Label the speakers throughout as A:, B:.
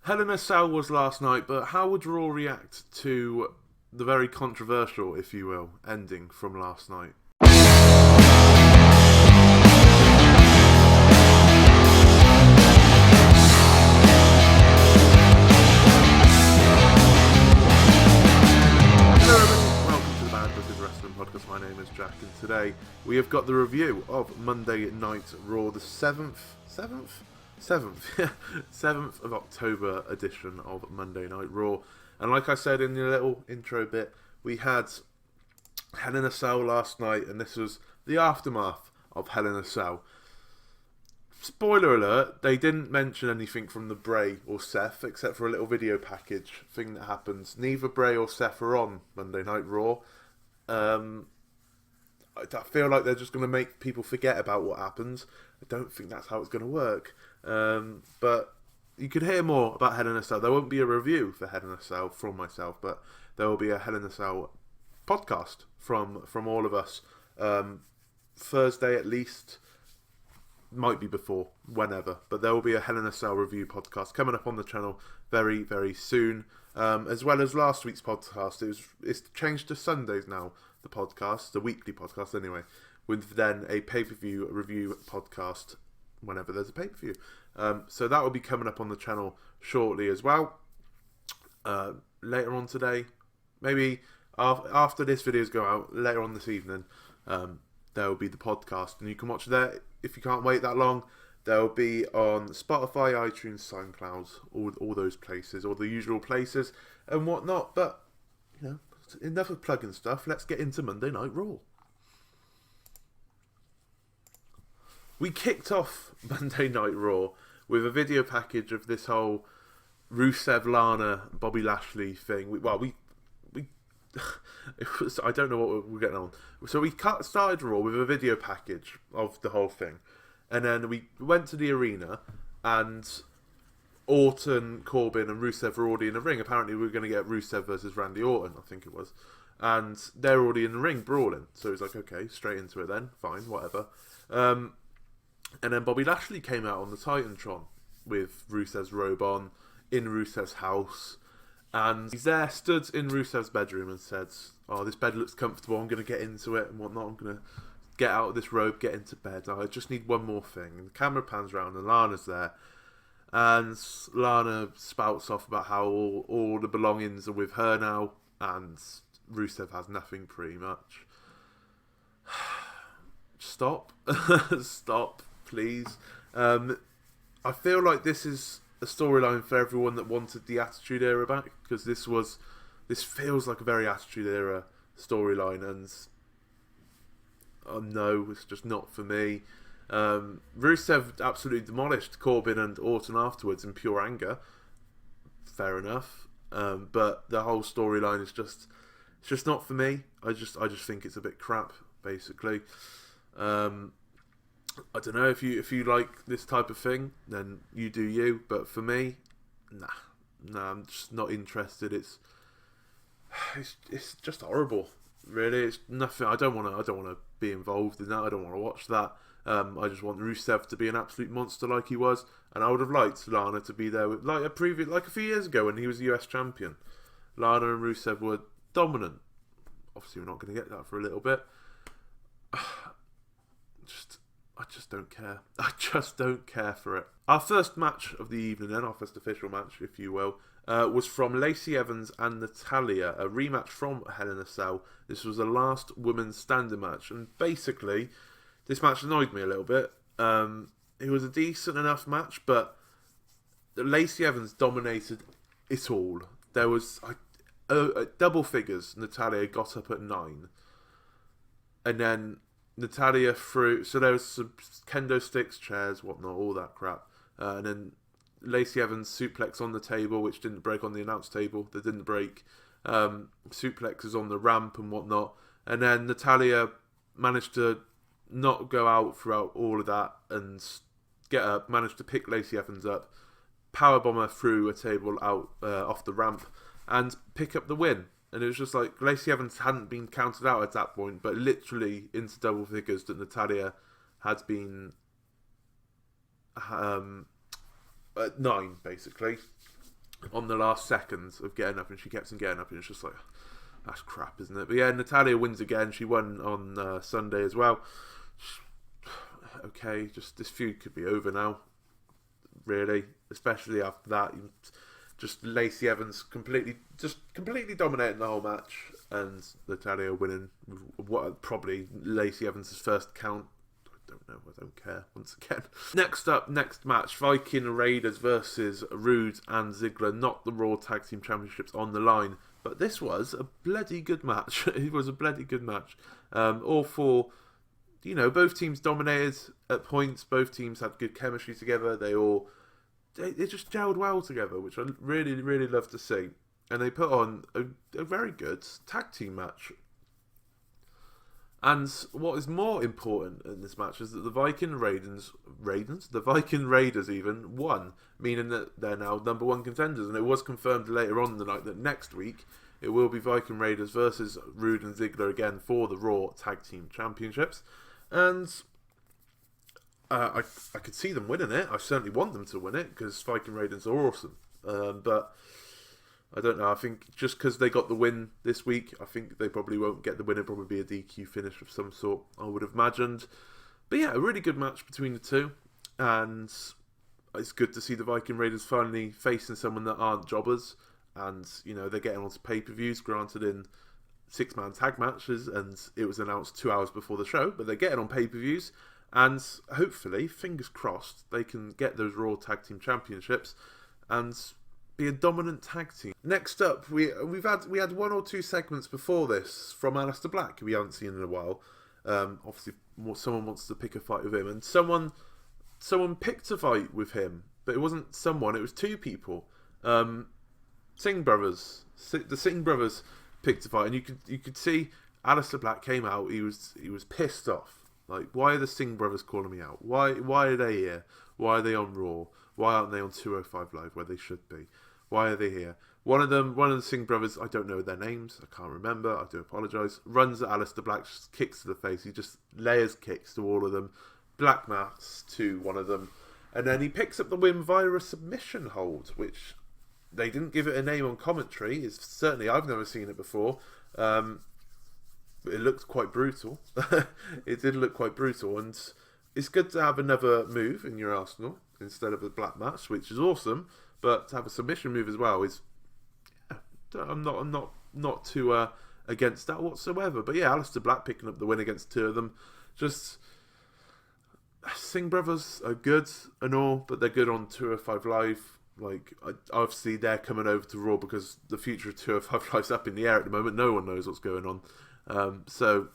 A: Hell in a Cell was last night, but how would Raw react to the very controversial, if you will, ending from last night? Podcast. My name is Jack, and today we have got the review of Monday Night Raw, the 7th of October edition of Monday Night Raw. And like I said in the little intro bit, we had Hell in a Cell last night, and this was the aftermath of Hell in a Cell. Spoiler alert, they didn't mention anything from the Bray or Seth, except for a little video package thing that happens. Neither Bray or Seth are on Monday Night Raw. I feel like they're just going to make people forget about what happens. I don't think that's how it's going to work. But you could hear more about Hell in a Cell. There won't be a review for Hell in a Cell from myself, but there will be a Hell in a Cell podcast from all of us. Thursday at least. Might be before, whenever. But there will be a Hell in a Cell review podcast coming up on the channel very, very soon. As well as last week's podcast. It's changed to Sundays now, the podcast, the weekly podcast anyway, with then a pay-per-view review podcast whenever there's a pay-per-view. So that will be coming up on the channel shortly as well. Later on today, maybe after this videos go out, later on this evening, there will be the podcast, and you can watch that if you can't wait that long. They'll be on Spotify, iTunes, SoundCloud, all those places, all the usual places and whatnot. But, you know, enough of plugging stuff. Let's get into Monday Night Raw. We kicked off Monday Night Raw with a video package of this whole Rusev, Lana, Bobby Lashley thing. We it was, I don't know what we're getting on. So we started Raw with a video package of the whole thing. And then we went to the arena, and Orton, Corbin, and Rusev were already in the ring. Apparently, we were going to get Rusev versus Randy Orton, I think it was. And they're already in the ring brawling. So he's like, okay, straight into it then. Fine, whatever. And then Bobby Lashley came out on the Titantron with Rusev's robe on, in Rusev's house. And he's there, stood in Rusev's bedroom and said, oh, this bed looks comfortable. I'm going to get into it and whatnot. I'm going to get out of this robe, get into bed. I just need one more thing. And the camera pans around and Lana's there. And Lana spouts off about how all the belongings are with her now. And Rusev has nothing pretty much. Stop. Stop, please. I feel like this is a storyline for everyone that wanted the Attitude Era back. Because this feels like a very Attitude Era storyline. And oh no, it's just not for me. Rusev absolutely demolished Corbin and Orton afterwards in pure anger. Fair enough. But the whole storyline is it's just not for me. I just think it's a bit crap, basically. I don't know, if you like this type of thing, then you do you. But for me, nah, I'm just not interested. It's just horrible. Really, it's nothing. I don't want to be involved in that. I don't want to watch that. I just want Rusev to be an absolute monster like he was, and I would have liked Lana to be there with like a few years ago when he was the US champion. Lana and Rusev were dominant. Obviously, we're not going to get that for a little bit. I just don't care. I just don't care for it. Our first match of the evening, then, our first official match, if you will, was from Lacey Evans and Natalya, a rematch from Hell in a Cell. This was a last women's standing match, and basically, this match annoyed me a little bit. It was a decent enough match, but Lacey Evans dominated it all. There was double figures. Natalya got up at 9, and then Natalya threw. So there was some kendo sticks, chairs, whatnot, all that crap, and then Lacey Evans suplex on the table, which didn't break on the announce table. That didn't break. Suplexes on the ramp and whatnot. And then Natalya managed to not go out throughout all of that and get up. Managed to pick Lacey Evans up, powerbomb her through a table out off the ramp, and pick up the win. And it was just like Lacey Evans hadn't been counted out at that point, but literally into double figures that Natalya had been at 9, basically. on the last seconds of getting up, and she kept on getting up, and it's just like, that's crap, isn't it? But yeah, Natalya wins again. She won on Sunday as well. Okay, just this feud could be over now, really, especially after that. Just Lacey Evans completely dominating the whole match, and Natalya winning what probably Lacey Evans' first count. I don't care. Once again, next match: Viking Raiders versus Rude and Ziggler. Not the Raw Tag Team Championships on the line, but this was a bloody good match. It was a bloody good match. All four. Both teams dominated at points. Both teams had good chemistry together. They just gelled well together, which I really, really love to see. And they put on a very good tag team match. And what is more important in this match is that the Viking Raiders even won, meaning that they're now number one contenders. And it was confirmed later on in the night that next week it will be Viking Raiders versus Rude and Ziggler again for the Raw Tag Team Championships. And I could see them winning it. I certainly want them to win it because Viking Raiders are awesome. But I don't know. I think just because they got the win this week, I think they probably won't get the win. It'll probably be a DQ finish of some sort, I would have imagined. But yeah, a really good match between the two. And it's good to see the Viking Raiders finally facing someone that aren't jobbers. And, they're getting onto pay-per-views, granted in 6-man tag matches, and it was announced 2 hours before the show, but they're getting on pay-per-views, and hopefully, fingers crossed, they can get those Raw Tag Team Championships and be a dominant tag team. Next up, we had 1 or 2 segments before this from Aleister Black, who we haven't seen in a while. Obviously, someone wants to pick a fight with him, and someone picked a fight with him, but it wasn't someone; it was 2 people. Singh brothers, the Singh brothers picked a fight, and you could see Aleister Black came out. He was pissed off. Like, why are the Singh brothers calling me out? Why are they here? Why are they on Raw? Why aren't they on 205 Live where they should be? Why are they here? One of the Singh brothers, I don't know their names, I can't remember, I do apologise, runs at Aleister Black, just kicks to the face. He just layers kicks to all of them, black mats to one of them, and then he picks up the win via a submission hold, which they didn't give it a name on commentary. I've never seen it before. It looked quite brutal. It did look quite brutal, and it's good to have another move in your arsenal instead of a black match, which is awesome. But to have a submission move as well is, I'm not too against that whatsoever. But yeah, Aleister Black picking up the win against 2 of them. Just Singh brothers are good and all, but they're good on 205 Live. Like, obviously they're coming over to Raw because the future of 205 Live's up in the air at the moment. No one knows what's going on. So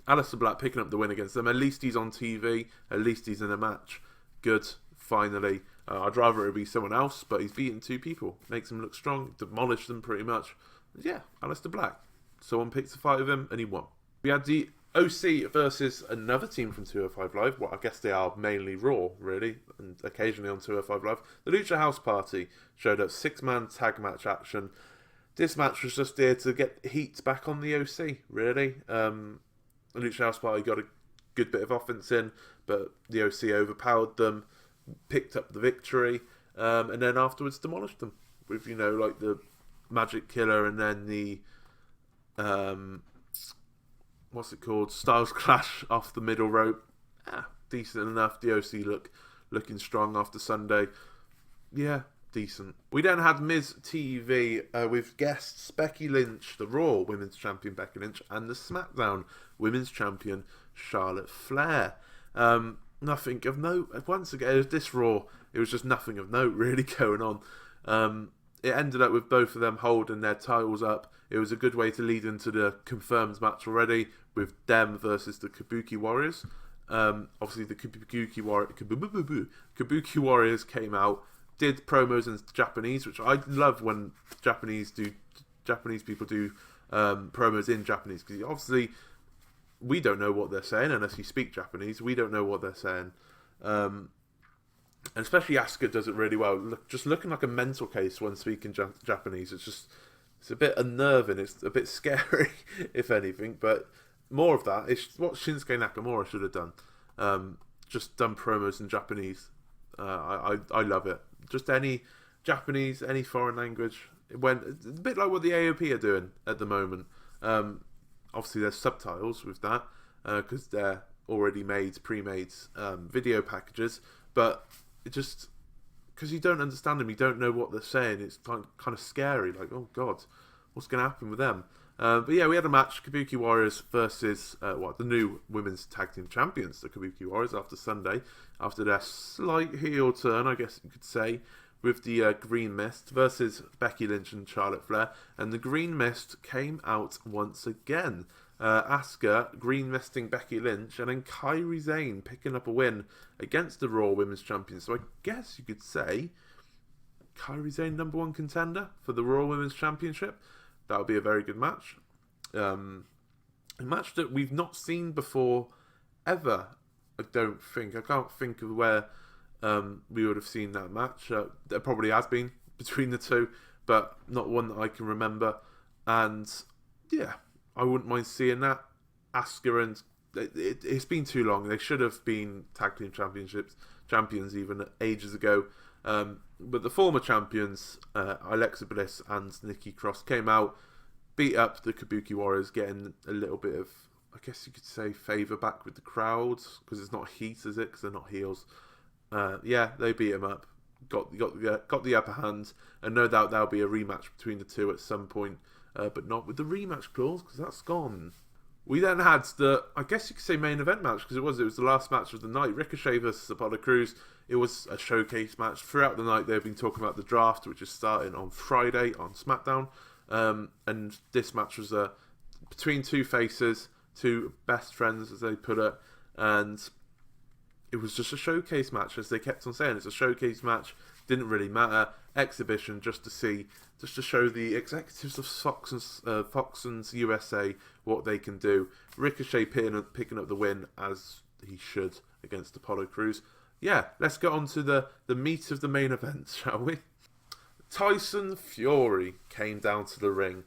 A: Aleister Black picking up the win against them. At least he's on TV. At least he's in a match. Good. Finally. I'd rather it be someone else, but he's beaten 2 people. Makes him look strong. Demolished them pretty much. Yeah, Aleister Black. Someone picked a fight with him and he won. We had the OC versus another team from 205 Live. Well, I guess they are mainly Raw, really, and occasionally on 205 Live. The Lucha House Party showed up 6-man tag match action. This match was just there to get heat back on the OC, really. The Lucha House Party got a good bit of offense in, but the OC overpowered them, picked up the victory, and then afterwards demolished them with, like the Magic Killer and then the what's it called? Styles Clash off the middle rope. Decent enough. The OC looking strong after Sunday. Yeah, decent. We then had Miz TV with guests Becky Lynch, the Raw Women's Champion Becky Lynch, and the SmackDown Women's Champion Charlotte Flair. Nothing of note. Once again, this Raw, it was just nothing of note really going on. It ended up with both of them holding their titles up. It was a good way to lead into the confirmed match already with them versus the Kabuki Warriors. Obviously, the Kabuki Warriors came out, did promos in Japanese, which I love when Japanese people do promos in Japanese, because obviously we don't know what they're saying unless you speak Japanese. We don't know what they're saying. And especially Asuka does it really well. Just looking like a mental case when speaking Japanese. It's a bit unnerving. It's a bit scary, if anything. But more of that. It's what Shinsuke Nakamura should have just done promos in Japanese. I love it. Just Japanese, any foreign language. It went a bit like what the AOP are doing at the moment. Obviously, there's subtitles with that because they're already pre-made video packages. But it just because you don't understand them, you don't know what they're saying. It's kind of scary. Like, oh god, what's going to happen with them? But yeah, we had a match: Kabuki Warriors versus the new women's tag team champions, the Kabuki Warriors, after Sunday, after their slight heel turn, I guess you could say, with the Green Mist versus Becky Lynch and Charlotte Flair, and the Green Mist came out once again. Asuka green misting Becky Lynch, and then Kairi Sane picking up a win against the Raw Women's Champions. So I guess you could say Kairi Sane #1 contender for the Raw Women's Championship. That would be a very good match. A match that we've not seen before ever. I don't think. I can't think of where we would have seen that match. There probably has been between the two, but not one that I can remember. And yeah, I wouldn't mind seeing that. Asuka and it's been too long. They should have been tag team champions even ages ago. But the former champions, Alexa Bliss and Nikki Cross, came out, beat up the Kabuki Warriors, getting a little bit of, I guess you could say, favour back with the crowd, because it's not heat, is it? Because they're not heels. Yeah, they beat him up, got the upper hand, and no doubt there'll be a rematch between the two at some point, but not with the rematch clause, because that's gone. We then had the, I guess you could say, main event match, because it was the last match of the night. Ricochet versus Apollo Crews. It was a showcase match. Throughout the night, they've been talking about the draft, which is starting on Friday on SmackDown. And this match was between two faces, two best friends, as they put it. And it was just a showcase match, as they kept on saying. It's a showcase match. Didn't really matter. Exhibition, just to show the executives of Fox and USA what they can do. Ricochet picking up the win, as he should, against Apollo Crews. Yeah, let's get on to the meat of the main event, shall we? Tyson Fury came down to the ring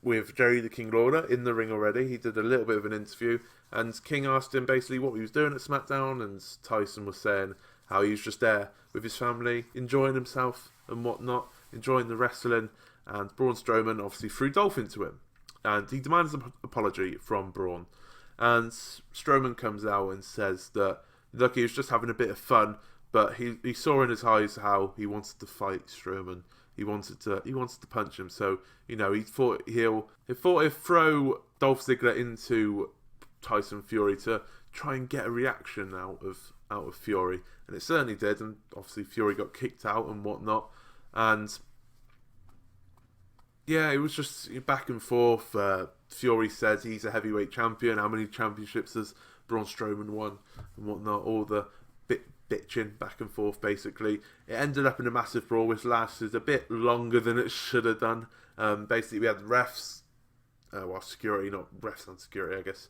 A: with Jerry the King Lawler in the ring already. He did a little bit of an interview, and King asked him basically what he was doing at SmackDown, and Tyson was saying how he was just there with his family, enjoying himself and whatnot, enjoying the wrestling, and Braun Strowman obviously threw Dolph into him, and he demands an apology from Braun, and Strowman comes out and says that, look, he was just having a bit of fun, but he saw in his eyes how he wanted to fight Strowman. He wanted to punch him. So, you know, he thought he'd throw Dolph Ziggler into Tyson Fury to try and get a reaction out of Fury, and it certainly did. And obviously Fury got kicked out and whatnot, and yeah, it was just back and forth. Fury says he's a heavyweight champion. How many championships has Braun Strowman won and whatnot? All the bitching back and forth, basically. It ended up in a massive brawl, which lasted a bit longer than it should have done. Basically, we had refs, security, not refs and security, I guess,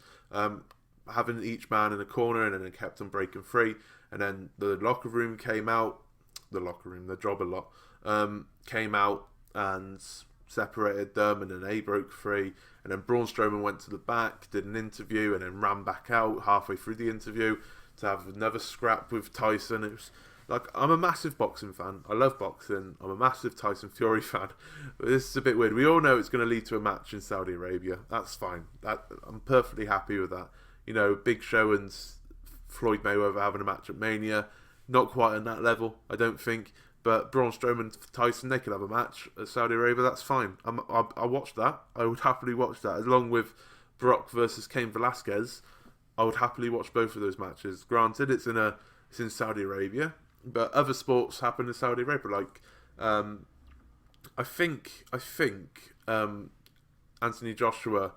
A: having each man in a corner, and then it kept on breaking free. And then the locker room came out, the jobber lot, came out and separated them, and then they broke free, and then Braun Strowman went to the back, did an interview, and then ran back out halfway through the interview to have another scrap with Tyson. It was like, I'm a massive boxing fan. I love boxing. I'm a massive Tyson Fury fan. But this is a bit weird. We all know it's going to lead to a match in Saudi Arabia. That's fine. I'm perfectly happy with that. You know, Big Show and Floyd Mayweather having a match at Mania. Not quite on that level, I don't think. But Braun Strowman, Tyson, they could have a match at Saudi Arabia. That's fine. I'll watch that. I would happily watch that. Along with Brock versus Cain Velasquez, I would happily watch both of those matches. Granted, it's in Saudi Arabia, but other sports happen in Saudi Arabia. Like, I think Anthony Joshua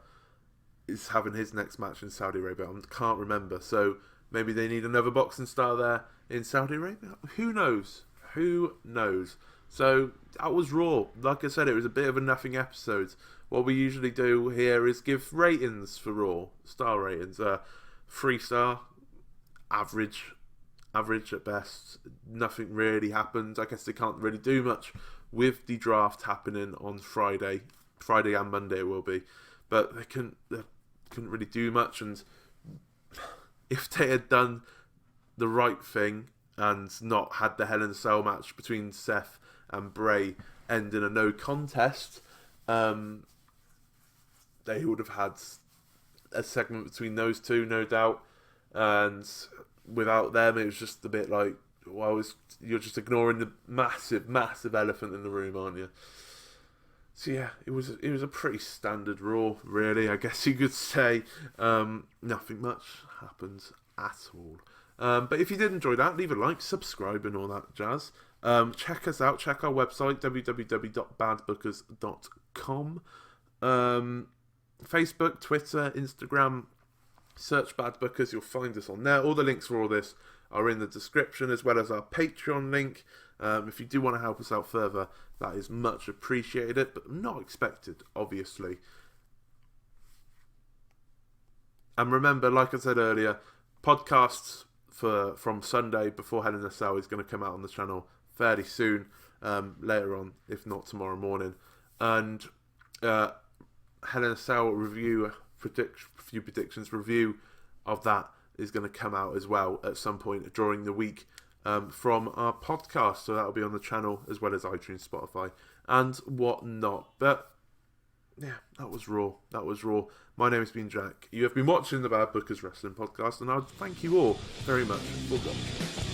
A: is having his next match in Saudi Arabia. I can't remember. So maybe they need another boxing star there in Saudi Arabia. Who knows? Who knows? So that was Raw. Like I said, it was a bit of a nothing episode. What we usually do here is give ratings for Raw, star ratings. 3-star, average at best. Nothing really happened. I guess they can't really do much with the draft happening on Friday and Monday it will be, but they couldn't really do much. And if they had done the right thing and not had the Hell in a Cell match between Seth and Bray end in a no contest, they would have had a segment between those two, no doubt. And without them, it was just a bit like, well, you're just ignoring the massive, massive elephant in the room, aren't you? So yeah, it was a pretty standard Raw, really, I guess you could say. Nothing much happens at all. But if you did enjoy that, leave a like, subscribe and all that jazz. Check us out, check our website, www.badbookers.com. Facebook, Twitter, Instagram, search Bad Bookers, you'll find us on there. All the links for all this are in the description, as well as our Patreon link. If you do want to help us out further, that is much appreciated, but not expected, obviously. And remember, like I said earlier, podcasts from Sunday before Hell in a Cell is going to come out on the channel fairly soon, later on, if not tomorrow morning. And Hell in a Cell review, few predictions review of that is going to come out as well at some point during the week, from our podcast. So that'll be on the channel as well as iTunes, Spotify, and whatnot. But yeah, that was Raw. My name has been Jack. You have been watching the Bad Bookers Wrestling Podcast, and I thank you all very much for watching.